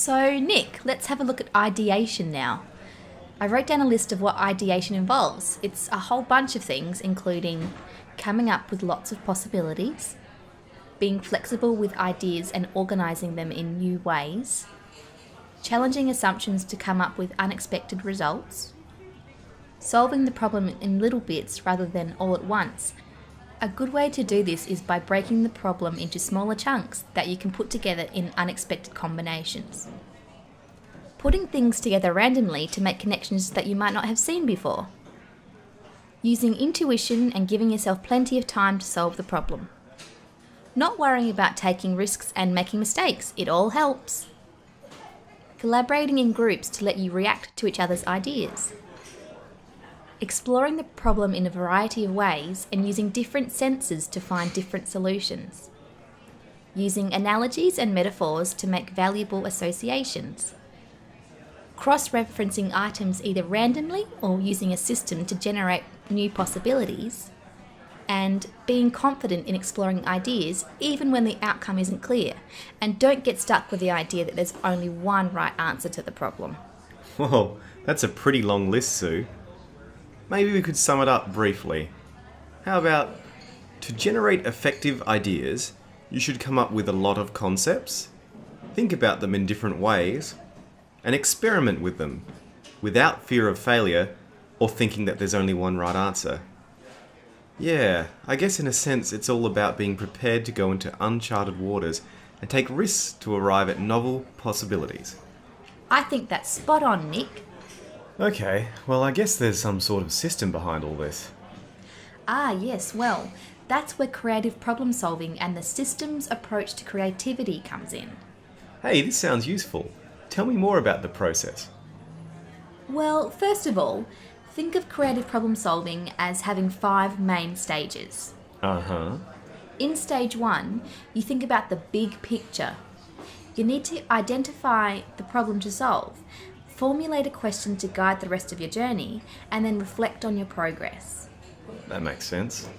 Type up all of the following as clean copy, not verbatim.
So, Nick, let's have a look at ideation now. I wrote down a list of what ideation involves. It's a whole bunch of things, including coming up with lots of possibilities, being flexible with ideas and organising them in new ways, challenging assumptions to come up with unexpected results, solving the problem in little bits rather than all at once. A good way to do this is by breaking the problem into smaller chunks that you can put together in unexpected combinations. Putting things together randomly to make connections that you might not have seen before. Using intuition and giving yourself plenty of time to solve the problem. Not worrying about taking risks and making mistakes, it all helps. Collaborating in groups to let you react to each other's ideas. Exploring the problem in a variety of ways and using different senses to find different solutions. Using analogies and metaphors to make valuable associations. Cross-referencing items either randomly or using a system to generate new possibilities. And being confident in exploring ideas even when the outcome isn't clear. And don't get stuck with the idea that there's only one right answer to the problem. Whoa, that's a pretty long list, Sue. Maybe we could sum it up briefly. How about, to generate effective ideas, you should come up with a lot of concepts, think about them in different ways, and experiment with them, without fear of failure or thinking that there's only one right answer. Yeah, I guess in a sense it's all about being prepared to go into uncharted waters and take risks to arrive at novel possibilities. I think that's spot on, Nick. Okay, well I guess there's some sort of system behind all this. Ah, yes, well, that's where creative problem solving and the systems approach to creativity comes in. Hey, this sounds useful. Tell me more about the process. Well, first of all, think of creative problem solving as having 5 main stages. Uh-huh. In stage 1, you think about the big picture. You need to identify the problem to solve, formulate a question to guide the rest of your journey, and then reflect on your progress. That makes sense.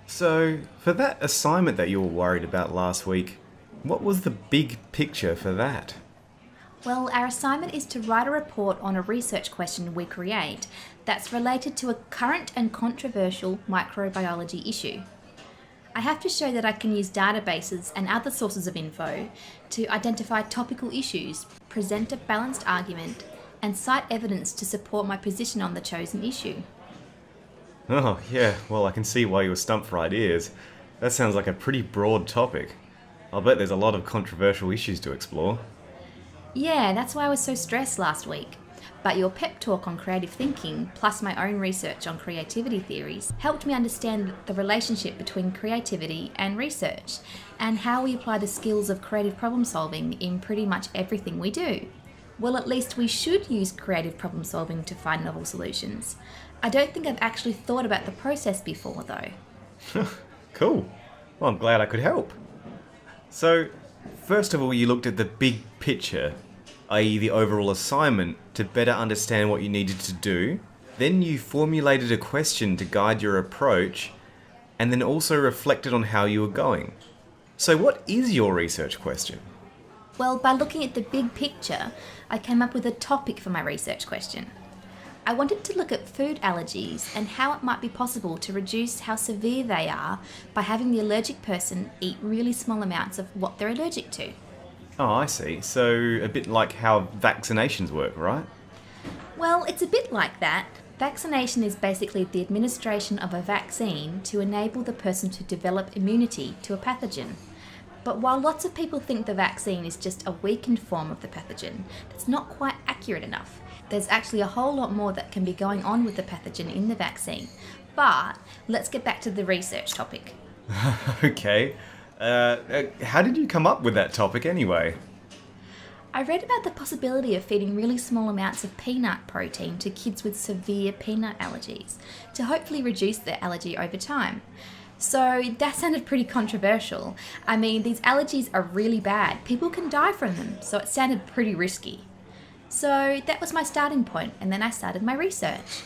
So, for that assignment that you were worried about last week, what was the big picture for that? Well, our assignment is to write a report on a research question we create that's related to a current and controversial microbiology issue. I have to show that I can use databases and other sources of info to identify topical issues, present a balanced argument, and cite evidence to support my position on the chosen issue. Oh, yeah, well I can see why you were stumped for ideas. That sounds like a pretty broad topic. I'll bet there's a lot of controversial issues to explore. Yeah, that's why I was so stressed last week. But your pep talk on creative thinking, plus my own research on creativity theories, helped me understand the relationship between creativity and research, and how we apply the skills of creative problem solving in pretty much everything we do. Well, at least we should use creative problem solving to find novel solutions. I don't think I've actually thought about the process before, though. Cool. Well, I'm glad I could help. So, first of all, you looked at the big picture, i.e. the overall assignment, to better understand what you needed to do. Then you formulated a question to guide your approach, and then also reflected on how you were going. So what is your research question? Well, by looking at the big picture, I came up with a topic for my research question. I wanted to look at food allergies and how it might be possible to reduce how severe they are by having the allergic person eat really small amounts of what they're allergic to. Oh, I see. So a bit like how vaccinations work, right? Well, it's a bit like that. Vaccination is basically the administration of a vaccine to enable the person to develop immunity to a pathogen. But while lots of people think the vaccine is just a weakened form of the pathogen, that's not quite accurate enough. There's actually a whole lot more that can be going on with the pathogen in the vaccine. But let's get back to the research topic. Okay. How did you come up with that topic anyway? I read about the possibility of feeding really small amounts of peanut protein to kids with severe peanut allergies to hopefully reduce their allergy over time. So that sounded pretty controversial. I mean, these allergies are really bad. People can die from them, so it sounded pretty risky. So that was my starting point, and then I started my research.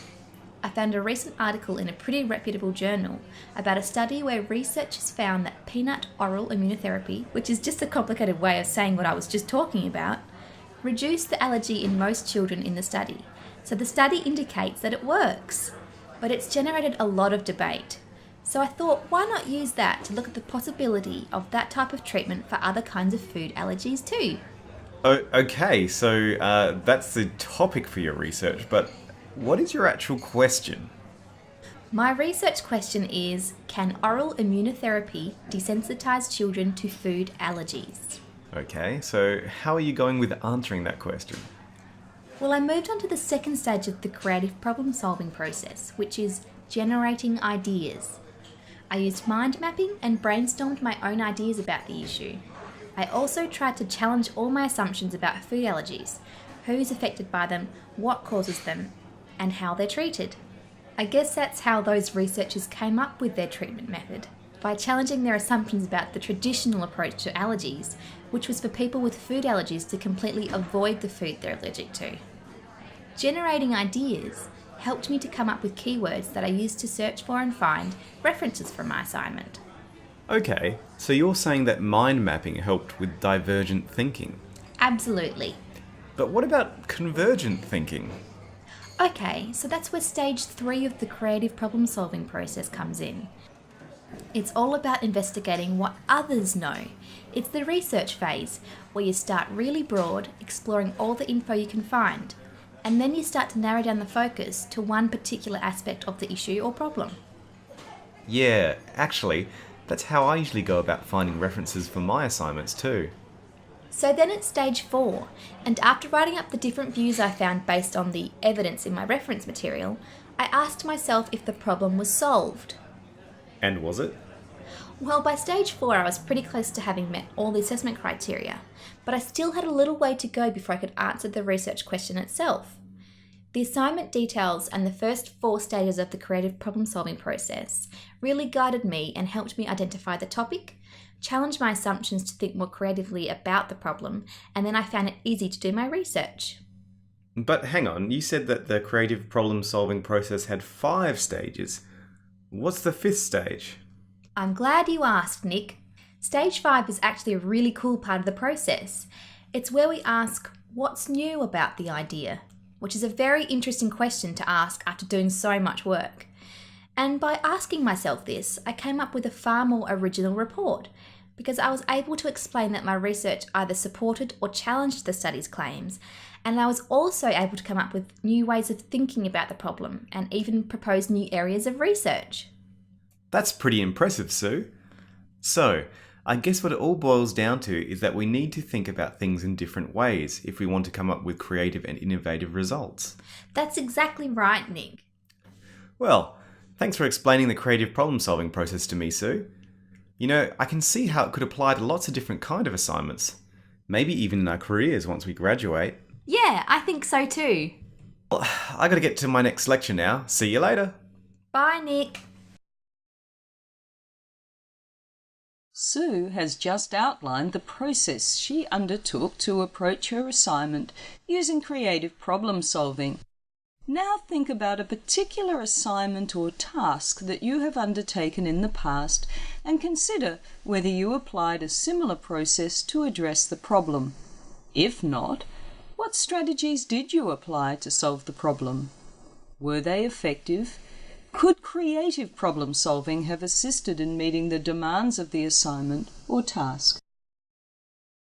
I found a recent article in a pretty reputable journal about a study where researchers found that peanut oral immunotherapy, which is just a complicated way of saying what I was just talking about, reduced the allergy in most children in the study. So the study indicates that it works. But it's generated a lot of debate. So I thought, why not use that to look at the possibility of that type of treatment for other kinds of food allergies too? Oh, okay, so that's the topic for your research, but what is your actual question? My research question is, can oral immunotherapy desensitize children to food allergies? Okay, so how are you going with answering that question? Well, I moved on to the second stage of the creative problem-solving process, which is generating ideas. I used mind mapping and brainstormed my own ideas about the issue. I also tried to challenge all my assumptions about food allergies, who's affected by them, what causes them, and how they're treated. I guess that's how those researchers came up with their treatment method, by challenging their assumptions about the traditional approach to allergies, which was for people with food allergies to completely avoid the food they're allergic to. Generating ideas helped me to come up with keywords that I used to search for and find references for my assignment. Okay, so you're saying that mind mapping helped with divergent thinking. Absolutely. But what about convergent thinking? Okay, so that's where stage 3 of the creative problem solving process comes in. It's all about investigating what others know. It's the research phase, where you start really broad, exploring all the info you can find, and then you start to narrow down the focus to one particular aspect of the issue or problem. Yeah, actually, that's how I usually go about finding references for my assignments too. So then it's stage 4, and after writing up the different views I found based on the evidence in my reference material, I asked myself if the problem was solved. And was it? Well, by stage 4 I was pretty close to having met all the assessment criteria, but I still had a little way to go before I could answer the research question itself. The assignment details and the first 4 stages of the creative problem-solving process really guided me and helped me identify the topic, challenge my assumptions to think more creatively about the problem, and then I found it easy to do my research. But hang on, you said that the creative problem-solving process had 5 stages. What's the 5th stage? I'm glad you asked, Nick. Stage 5 is actually a really cool part of the process. It's where we ask, what's new about the idea? Which is a very interesting question to ask after doing so much work. And by asking myself this, I came up with a far more original report, because I was able to explain that my research either supported or challenged the study's claims, and I was also able to come up with new ways of thinking about the problem and even propose new areas of research. That's pretty impressive, Sue. So, I guess what it all boils down to is that we need to think about things in different ways if we want to come up with creative and innovative results. That's exactly right, Nick. Well, thanks for explaining the creative problem-solving process to me, Sue. You know, I can see how it could apply to lots of different kind of assignments. Maybe even in our careers once we graduate. Yeah, I think so too. Well, I gotta get to my next lecture now. See you later. Bye, Nick. Sue has just outlined the process she undertook to approach her assignment using creative problem solving. Now think about a particular assignment or task that you have undertaken in the past and consider whether you applied a similar process to address the problem. If not, what strategies did you apply to solve the problem? Were they effective? Could creative problem solving have assisted in meeting the demands of the assignment or task?